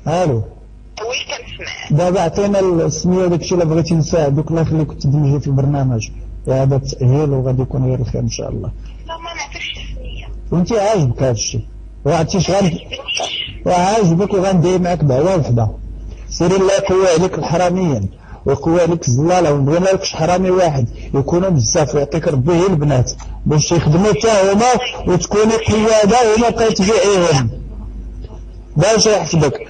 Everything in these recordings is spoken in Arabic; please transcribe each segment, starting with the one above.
الو. وي كنسمع. دابا عطينا السميه وداكشي اللي بغيتي نساعدوك، الله يخليك تدمجي في البرنامج. هذا التأهيل وغادي يكون غير الخير ان شاء الله. لا ما نعرفش السميه. وانت عاجبك هذا الشيء وعرفتي وعاجبك وغندير معاك دعوه وحده. سيري الله يقوي عليك الحراميين ويقوي عليك الزلاله، ومبغينا لكش حرامي واحد، يكونوا بزاف ويعطيك ربي هي البنات باش يخدموا حتى هما وتكوني قياده وما بقيت تبيعيهم. باش يحسبك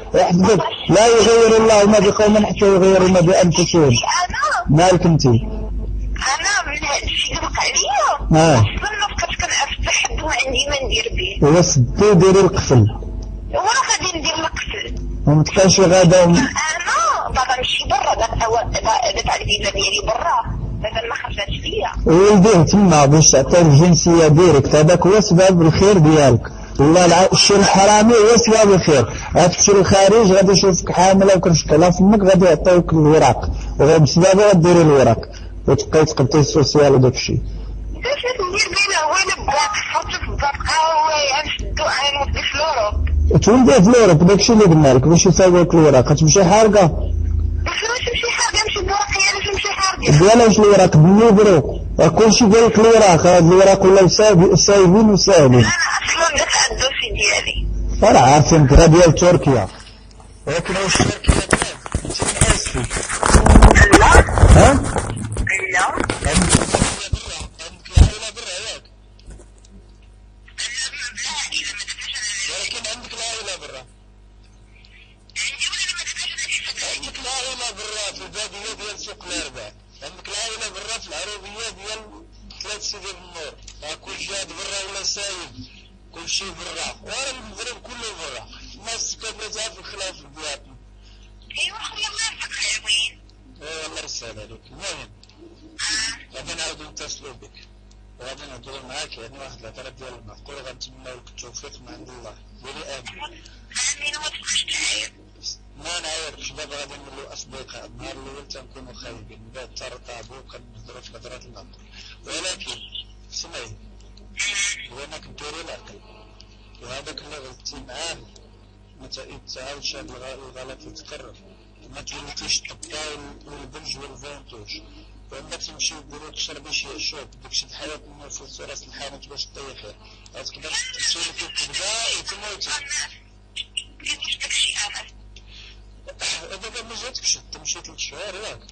لا يغير الله ما بقوم حتى يغيروا ما بانفسهم. مالك انت؟ انا من هذا الشيء اللي وقع ليا اصلا ما بقيتش كنفتح حد وعندي ما ندير به. وسدي ديري القفل. وانا غادي ندير القفل وما تبقاش غادا. انا باغا نمشي برا، دابا على الفيزا ديالي برا، مازال ما خرجتش ليا. ولديه تما باش تعطيه الجنسيه ديريكت، هذاك هو سبب الخير ديالك. والله الشيء الحرامي هو سبب الخير. غتمشي للخارج غادي يشوفك حامله وكرشك لا فمك، غادي يعطيوك الوراق وبسببها غديري الوراق وتبقاي تقبطي السوسيال وداك الشيء. كيفاش ندير بينا هو انا باقي حاطه في البطاقه غنشدو غنودي في لوروب. تولدي في لوروب داك الشيء اللي قلنا لك باش يساويوك الوراق. تمشي حارقه باش نمشي حارقه نمشي بورقيه علاش نمشي حارقه؟ ديالاش الوراق بالليبرو كلشي ديالك الوراق. هاد الوراق ولاو سايبين وساهلين. انا اصلا داك الدوسي ديالي راه عارفين غير ديال تركيا، ولكن واش تركيا انت ماسفي؟ لا ها؟ لا ولكن عندك العائلة برا. عندك العائلة برا في البادية ديال سوق الأربع، عندك العائلة برا في العروبية ديال 3 سيدي النور. كل جاد برا ولا سايب كل شيء برا، ورا المغرب كله برا. الناس كتبغيها في الخلاف بياتنا. ايوا خويا الله يرزقك وين؟ الله يرسل عليك. المهم غادي نعاودو نتصلو بك وغادي نهضرو معاك، يعني واحد الهضره ديال المعقول، غنتمناو لك التوفيق من عند الله. قولي امين. امين. وما تبقاش تعاير. ما نعايركش، دابا غادي نوليو اصدقاء. النهار الاول تنكونو خايبين، من بعد ترتابو كنهضرو في الهضرات المعقول. ولكن سمعي هو انك ديري العقل، وهذاك اللي غلطتي معاه ما تعاودش هاد الغلط يتكرر. ما توليتيش الطبطا والبنج والفونتوش، وعندك تمشي وديري تشربي شي عشوب داكشي د الحياة من فوت راس الحانوت باش طيخيه. غتقدر تمشي لك الكبده وتموتي. كيفاش داكشي انا؟ دابا ما جاتكش تمشي 3 شهور ياك؟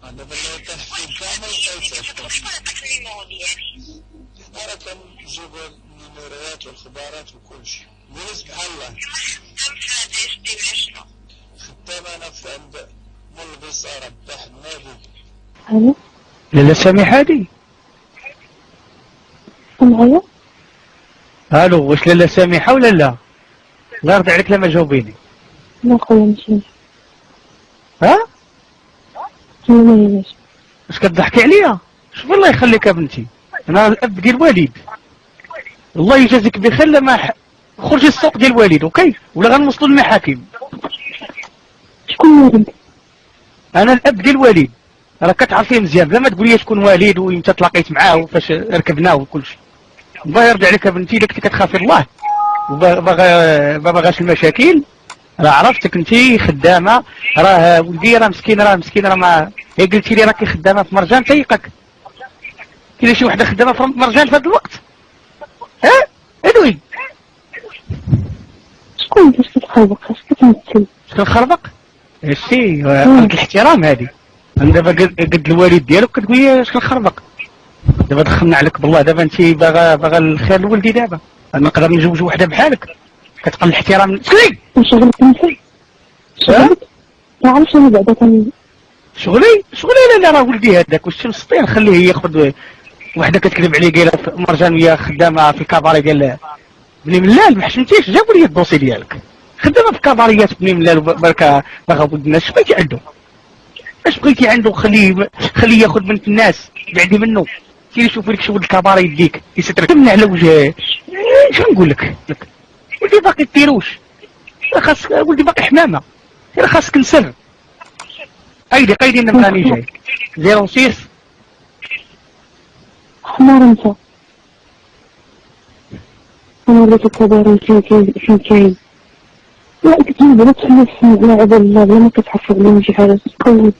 دابا اللي كنحكي كامل فايتك. شكون عطاك النيمو ديالي؟ راه كنجيبو النمرات والخبارات وكلشي. قولي سبحان الله. خدامة دير شنو؟ خدامة انا في عند ملبسة رباح النادي. الو. لاله سامحة هادي؟ معايا؟ الو، واش لاله سامحة ولا لا؟ الله يرضي عليك لما جاوبيني. لا خويا ماشي. ها؟ ما هياش. واش كتضحكي عليا؟ شوف الله يخليك يا بنتي، انا الاب ديال الوالد. الله يجازيك بخير لما خرجي السوق ديال الوالد، اوكي؟ ولا غنوصلوا للمحاكم. شكون والد؟ انا الاب ديال الوالد، راه كتعرفيه مزيان بلا ما تقولي لي شكون والد وامتى تلاقيت معاه وفاش ركبناه وكلشي. الله يرضي عليك يا بنتي، الا كنتي كتخافي الله وباغاش المشاكل، راه عرفتك انت خدامه. راه ولدي راه مسكين راه ما هي قلتي لي راكي خدامه في مرجان تيقك. كاين شي وحده خدامه في مرجان في هذا الوقت؟ ها؟ ادوي شكون باش كتخربق؟ اش كتمثل؟ شكون خربق؟ هادشي قلة الاحترام هادي. انا دابا قد الوالد ديالك كتقول لي شكون خربق؟ دابا دخلنا عليك بالله. دابا انت باغا الخير لولدي. دابا انا نقدر نجوج وحده بحالك كتقل الاحترام. سكري واش غلطت انت؟ ما عرفتش انا بعدا شغلي لا راه ولدي هذاك واش مسطي نخليه ياخذ وحده كتكذب عليه قايله مرجانيه خدامه في الكاباري ديال بني ملال. ما حشمتيش جابوا لي الدوسي ديالك خدامه في كاباريات بني ملال وبركه باغا ولد الناس. اش بغيتي عنده؟ اش بغيتي عنده؟ خليه ياخذ بنت الناس بعدي منه. سيري شوفي لك شي ولد الكاباري يديك يسترك من على وجهه. شنو نقول لك؟ ولدي باقي ديروش، خاص ولدي باقي حمامه، خاصك نسر. قيدي النمره راني جاي 06 حمار انت. انا وليت كبار فين كاين لا كتجيب لا تحس لا عبد الله ما كتحفظ لهم شي حاجه تقوي